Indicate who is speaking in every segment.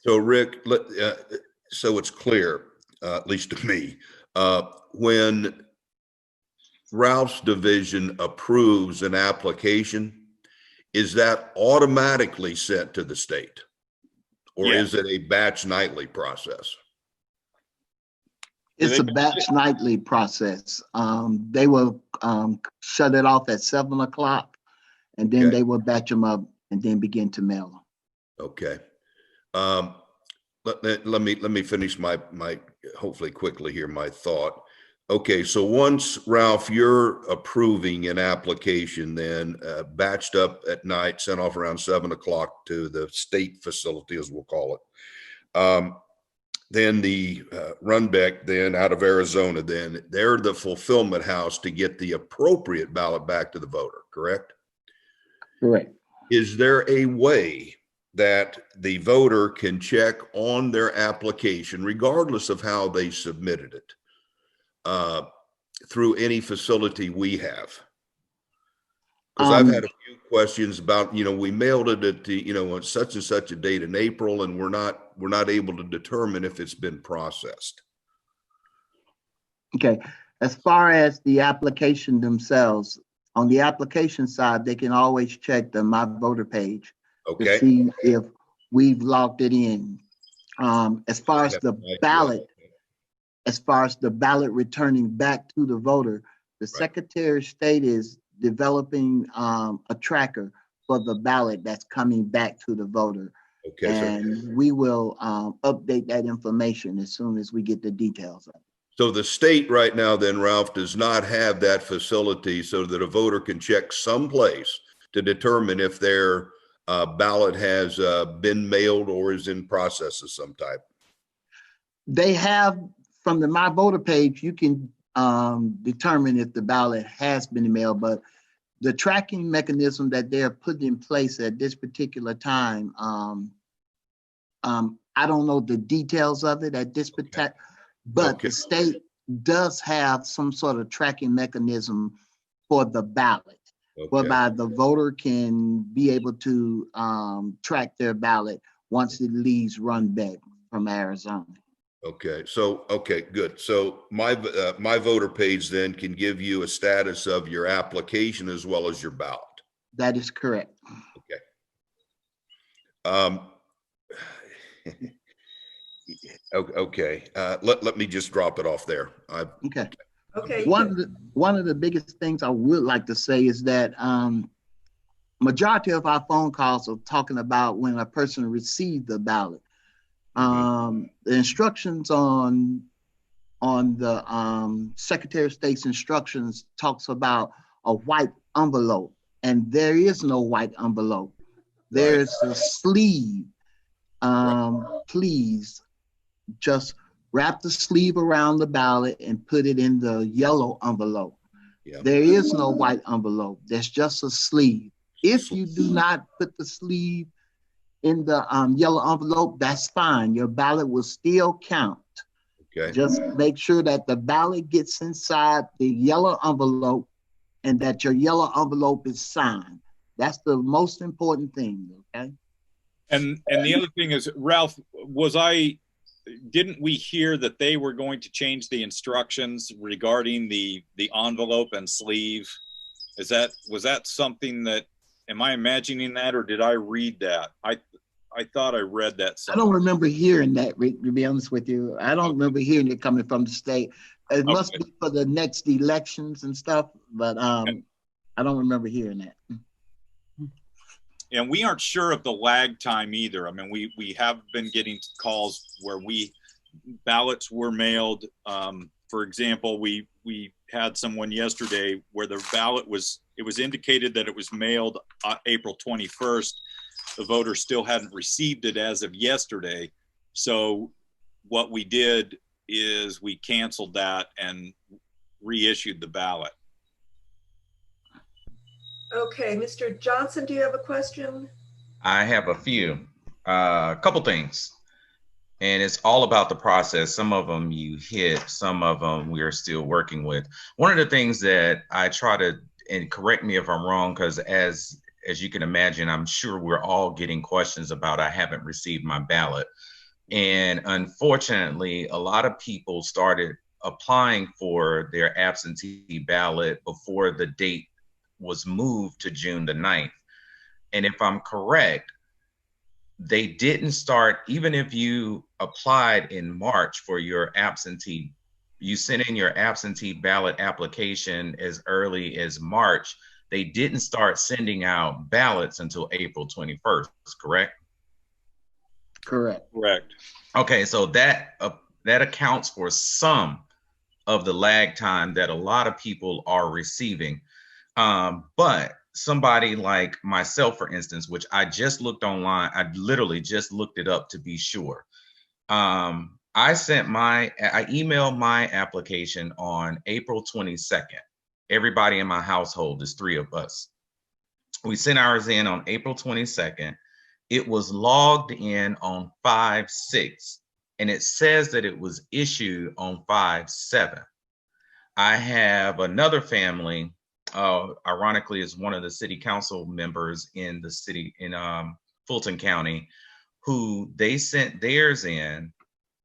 Speaker 1: So Rick, so it's clear, at least to me, when Ralph's division approves an application, is that automatically sent to the state? Or is it a batch nightly process?
Speaker 2: It's a batch nightly process. They will shut it off at 7 o'clock, and then they will batch them up and then begin to mail them.
Speaker 1: Okay. Let me finish my hopefully quickly here, my thought. Okay, so once, Ralph, you're approving an application, then batched up at night, sent off around 7 o'clock to the state facility, as we'll call it. Then the Runbeck, then out of Arizona, then they're the fulfillment house to get the appropriate ballot back to the voter, correct?
Speaker 2: Correct.
Speaker 1: Is there a way that the voter can check on their application, regardless of how they submitted it, through any facility we have? Because I've had a few questions about, we mailed it at the, on such and such a date in April, and we're not able to determine if it's been processed.
Speaker 2: Okay, as far as the application themselves, on the application side, they can always check the My Voter page to see if we've logged it in. As far as the ballot returning back to the voter, the Secretary of State is developing a tracker for the ballot that's coming back to the voter. Okay, and we will update that information as soon as we get the details of it.
Speaker 1: So the state right now then, Ralph, does not have that facility so that a voter can check someplace to determine if their ballot has been mailed or is in process of some type.
Speaker 2: They have, from the My Voter page, you can determine if the ballot has been mailed, but the tracking mechanism that they're putting in place at this particular time, I don't know the details of it at this particular, but the state does have some sort of tracking mechanism for the ballot, whereby the voter can be able to track their ballot once it leaves Runbeck from Arizona.
Speaker 1: Okay, so, good. So my voter page then can give you a status of your application as well as your ballot.
Speaker 2: That is correct.
Speaker 1: Okay. Okay. Let me just drop it off there.
Speaker 2: Okay. One of the biggest things I would like to say is that majority of our phone calls are talking about when a person received the ballot. The instructions on the Secretary of State's instructions talks about a white envelope, and there is no white envelope. There's a sleeve. Please just wrap the sleeve around the ballot and put it in the yellow envelope. There is no white envelope. There's just a sleeve. If you do not put the sleeve in the yellow envelope, that's fine. Your ballot will still count. Just make sure that the ballot gets inside the yellow envelope and that your yellow envelope is signed. That's the most important thing, okay?
Speaker 3: And the other thing is, Ralph, didn't we hear that they were going to change the instructions regarding the envelope and sleeve? Was that something that, am I imagining that, or did I read that? I thought I read that somewhere.
Speaker 2: I don't remember hearing that, Rick, to be honest with you. I don't remember hearing it coming from the state. It must be for the next elections and stuff, but I don't remember hearing that.
Speaker 3: And we aren't sure of the lag time either. I mean, we have been getting calls where ballots were mailed. For example, we had someone yesterday where the ballot it was indicated that it was mailed April 21st. The voter still hadn't received it as of yesterday. So what we did is we canceled that and reissued the ballot.
Speaker 4: Okay, Mr. Johnson, do you have a question?
Speaker 5: I have a few, a couple things, and it's all about the process. Some of them you hit, some of them we are still working with. One of the things that I try to, and correct me if I'm wrong, because as as you can imagine, I'm sure we're all getting questions about, I haven't received my ballot. And unfortunately, a lot of people started applying for their absentee ballot before the date was moved to June the 9th. And if I'm correct, they didn't start, even if you applied in March for your absentee, you sent in your absentee ballot application as early as March, they didn't start sending out ballots until April 21st, correct?
Speaker 2: Correct.
Speaker 3: Correct.
Speaker 5: Okay, so that accounts for some of the lag time that a lot of people are receiving. But somebody like myself, for instance, which I just looked online, I literally just looked it up to be sure. I emailed my application on April 22nd. Everybody in my household, there's 3 of us. We sent ours in on April 22nd. It was logged in on 5/6, and it says that it was issued on 5/7. I have another family, ironically, is one of the city council members in the city in Fulton County, who they sent theirs in.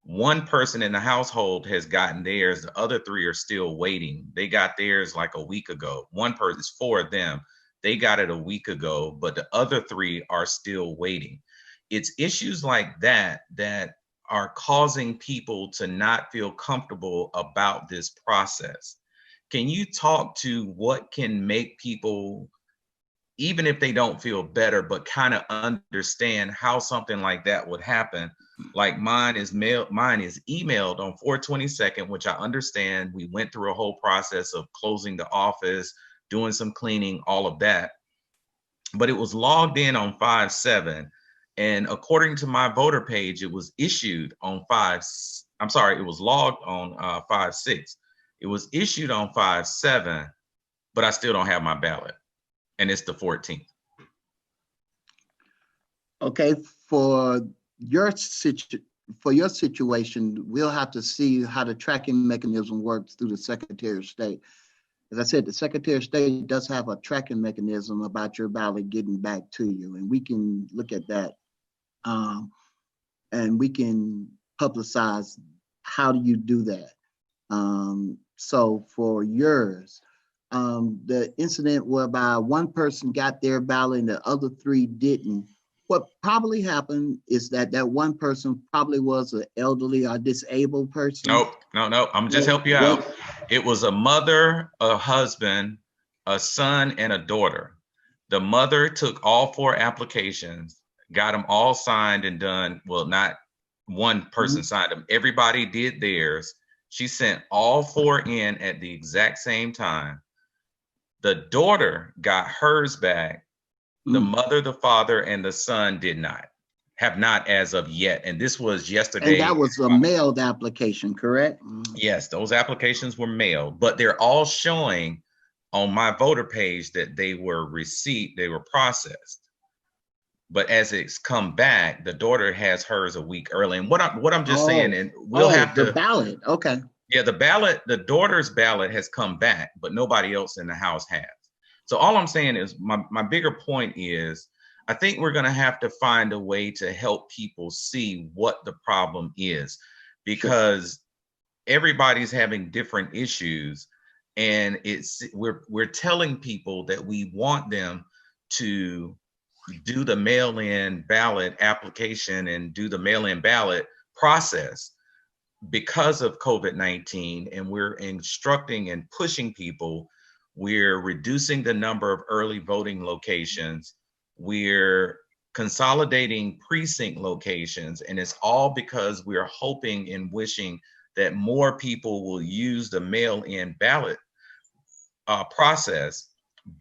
Speaker 5: One person in the household has gotten theirs. The other 3 are still waiting. They got theirs like a week ago. One person, it's 4 of them. They got it a week ago, but the other 3 are still waiting. It's issues like that that are causing people to not feel comfortable about this process. Can you talk to what can make people, even if they don't feel better, but kind of understand how something like that would happen? Like mine is emailed on 4/22nd, which I understand. We went through a whole process of closing the office, doing some cleaning, all of that. But it was logged in on 5/7. And according to my voter page, it was issued on it was logged on 5/6. It was issued on 5/7, but I still don't have my ballot. And it's the 14th.
Speaker 2: Okay, for your situation, we'll have to see how the tracking mechanism works through the Secretary of State. As I said, the Secretary of State does have a tracking mechanism about your ballot getting back to you, and we can look at that. And we can publicize how do you do that. So for yours, the incident whereby one person got their ballot and the other 3 didn't, what probably happened is that one person probably was an elderly or disabled person.
Speaker 5: No. I'm just helping you out. It was a mother, a husband, a son, and a daughter. The mother took all 4 applications, got them all signed and done. Well, not one person signed them. Everybody did theirs. She sent all 4 in at the exact same time. The daughter got hers back. The mother, the father, and the son have not as of yet. And this was yesterday.
Speaker 2: And that was a mailed application, correct?
Speaker 5: Yes, those applications were mailed, but they're all showing on my voter page that they were processed. But as it's come back, the daughter has hers a week early. And what I'm just saying, and we'll have to.
Speaker 2: The ballot, okay.
Speaker 5: Yeah, the daughter's ballot has come back, but nobody else in the house has. So all I'm saying is my bigger point is, I think we're going to have to find a way to help people see what the problem is, because everybody's having different issues, and we're telling people that we want them to do the mail-in ballot application and do the mail-in ballot process because of COVID-19, and we're instructing and pushing people. We're reducing the number of early voting locations. We're consolidating precinct locations, and it's all because we're hoping and wishing that more people will use the mail-in ballot process.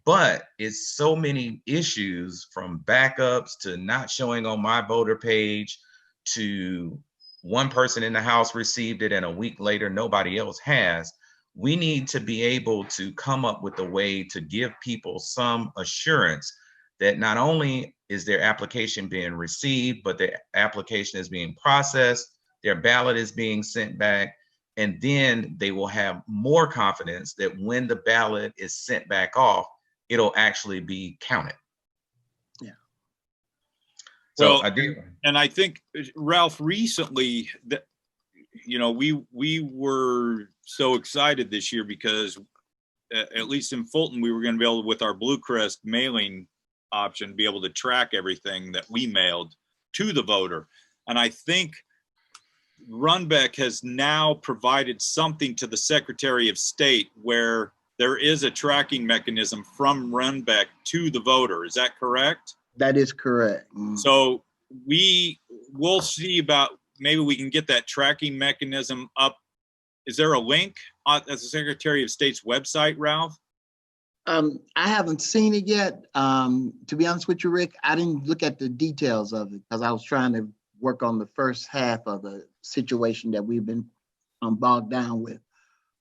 Speaker 5: But it's so many issues, from backups to not showing on my voter page, to one person in the house received it and a week later nobody else has. We need to be able to come up with a way to give people some assurance that not only is their application being received, but their application is being processed, their ballot is being sent back, and then they will have more confidence that when the ballot is sent back off, it'll actually be counted. So
Speaker 3: Well,
Speaker 5: I do.
Speaker 3: and I think, Ralph, recently that, you know, we were so excited this year because at least in Fulton, we were going to be able to, with our Blue Crest mailing option, be able to track everything that we mailed to the voter. And I think Runbeck has now provided something to the Secretary of State where there is a tracking mechanism from Runbeck to the voter. Is that correct?
Speaker 2: That is correct.
Speaker 3: So we'll see about, maybe we can get that tracking mechanism up. Is there a link at the Secretary of State's website, Ralph?
Speaker 2: I haven't seen it yet. To be honest with you, Rick, I didn't look at the details of it because I was trying to work on the first half of the situation that we've been bogged down with.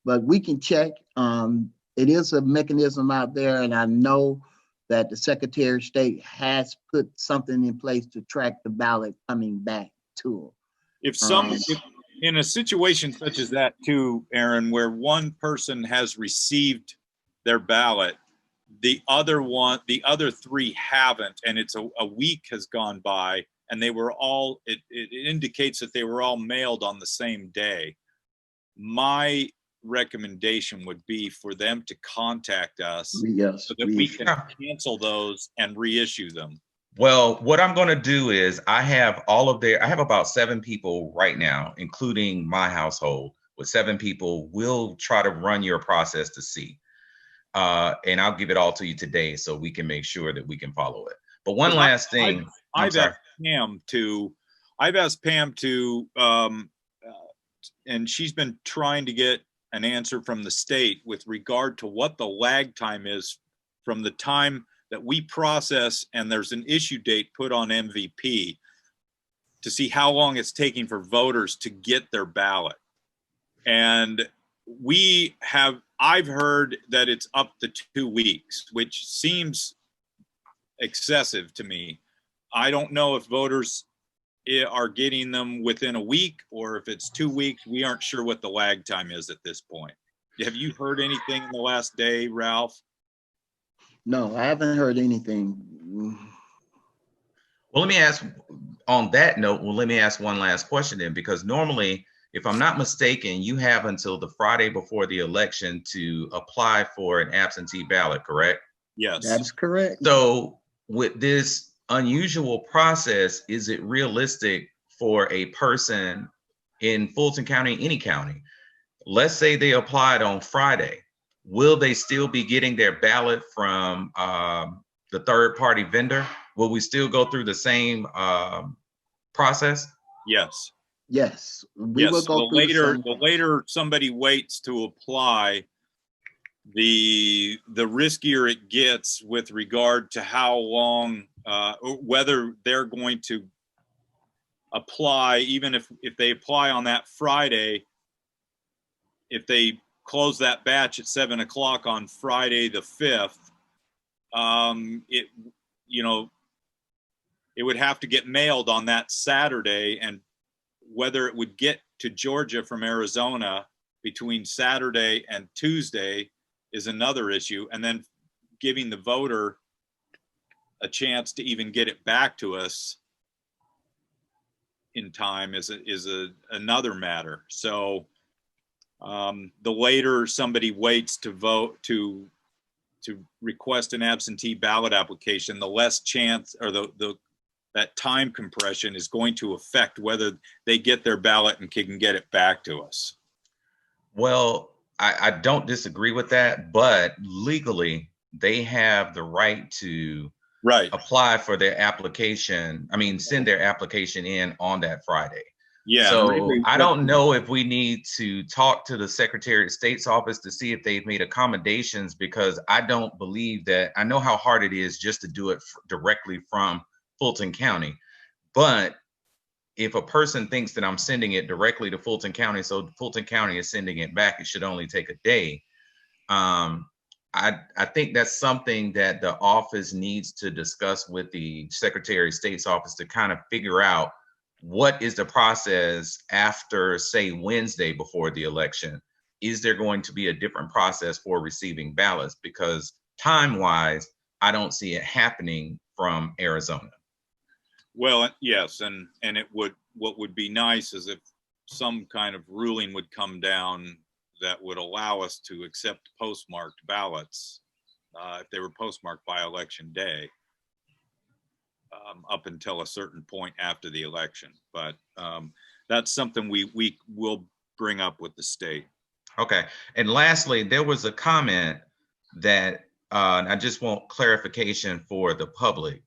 Speaker 2: But we can check. It is a mechanism out there, and I know that the Secretary of State has put something in place to track the ballot coming back to them.
Speaker 3: If in a situation such as that too, Aaron, where one person has received their ballot, the other three haven't, and it's a week has gone by, and they were all, it indicates that they were all mailed on the same day. My recommendation would be for them to contact us so that we can cancel those and reissue them.
Speaker 5: Well, what I'm going to do is I have about 7 people right now, including my household. With 7 people, we'll try to run your process to see. And I'll give it all to you today so we can make sure that we can follow it. But one last thing.
Speaker 3: I've asked Pam to, and she's been trying to get an answer from the state with regard to what the lag time is from the time that we process and there's an issue date put on MVP, to see how long it's taking for voters to get their ballot. And I've heard that it's up to 2 weeks, which seems excessive to me. I don't know if voters are getting them within a week or if it's 2 weeks. We aren't sure what the lag time is at this point. Have you heard anything in the last day, Ralph?
Speaker 2: No, I haven't heard anything.
Speaker 5: Well, let me ask on that note, let me ask one last question then, because normally, if I'm not mistaken, you have until the Friday before the election to apply for an absentee ballot, correct?
Speaker 3: Yes.
Speaker 2: That's correct.
Speaker 5: So with this unusual process, is it realistic for a person in Fulton County, any county, let's say they applied on Friday, will they still be getting their ballot from the third-party vendor? Will we still go through the same process?
Speaker 3: Yes.
Speaker 2: Yes.
Speaker 3: Yes. The later somebody waits to apply, the riskier it gets with regard to how long, whether they're going to apply, even if they apply on that Friday, if they close that batch at 7 o'clock on Friday the 5th, it would have to get mailed on that Saturday, and whether it would get to Georgia from Arizona between Saturday and Tuesday is another issue. And then giving the voter a chance to even get it back to us in time is another matter. So the later somebody waits to vote, to request an absentee ballot application, the less chance, or that time compression is going to affect whether they get their ballot and can get it back to us.
Speaker 5: Well, I don't disagree with that, but legally they have the right to apply for their application. I mean, send their application in on that Friday.
Speaker 3: Yeah.
Speaker 5: So I don't know if we need to talk to the Secretary of State's office to see if they've made accommodations, because I don't believe that. I know how hard it is just to do it directly from Fulton County. But if a person thinks that I'm sending it directly to Fulton County, so Fulton County is sending it back, it should only take a day. I think that's something that the office needs to discuss with the Secretary of State's office to kind of figure out what is the process after, say, Wednesday before the election. Is there going to be a different process for receiving ballots? Because time-wise, I don't see it happening from Arizona.
Speaker 3: Well, yes, and what would be nice is if some kind of ruling would come down that would allow us to accept postmarked ballots if they were postmarked by election day, up until a certain point after the election. But that's something we will bring up with the state.
Speaker 5: Okay. And lastly, there was a comment that I just want clarification for the public.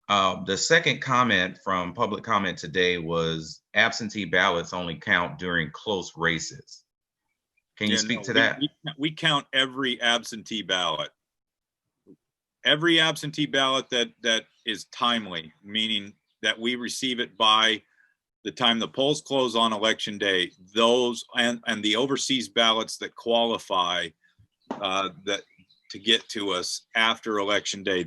Speaker 5: The second comment from public comment today was absentee ballots only count during close races. Can you speak to that?
Speaker 3: We count every absentee ballot. Every absentee ballot that is timely, meaning that we receive it by the time the polls close on election day, those and the overseas ballots that qualify that to get to us after election day,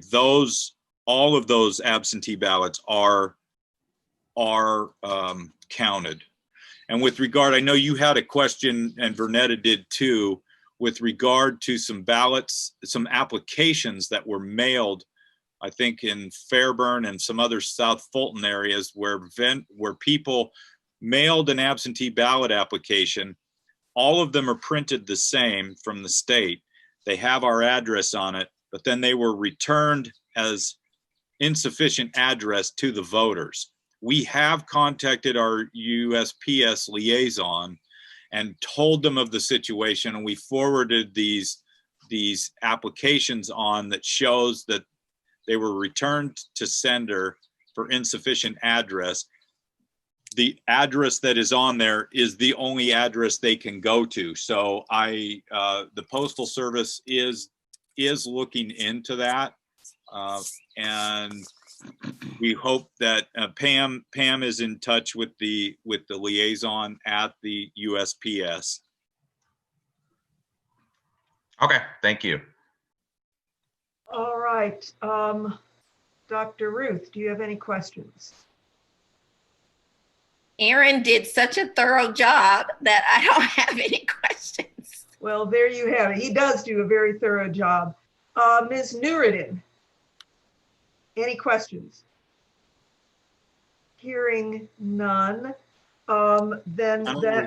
Speaker 3: all of those absentee ballots are counted. And with regard, I know you had a question, and Vernetta did too, with regard to some ballots, some applications that were mailed, I think in Fairburn and some other South Fulton areas where people mailed an absentee ballot application. All of them are printed the same from the state. They have our address on it, but then they were returned as insufficient address to the voters. We have contacted our USPS liaison and told them of the situation, and we forwarded these applications on that shows that they were returned to sender for insufficient address. The address that is on there is the only address they can go to. So the Postal Service is looking into that, and we hope that Pam is in touch with the liaison at the USPS.
Speaker 5: Okay, thank you.
Speaker 4: All right. Dr. Ruth, do you have any questions?
Speaker 6: Aaron did such a thorough job that I don't have any questions.
Speaker 4: Well, there you have it. He does do a very thorough job. Ms. Nuruddin, any questions? Hearing none, then that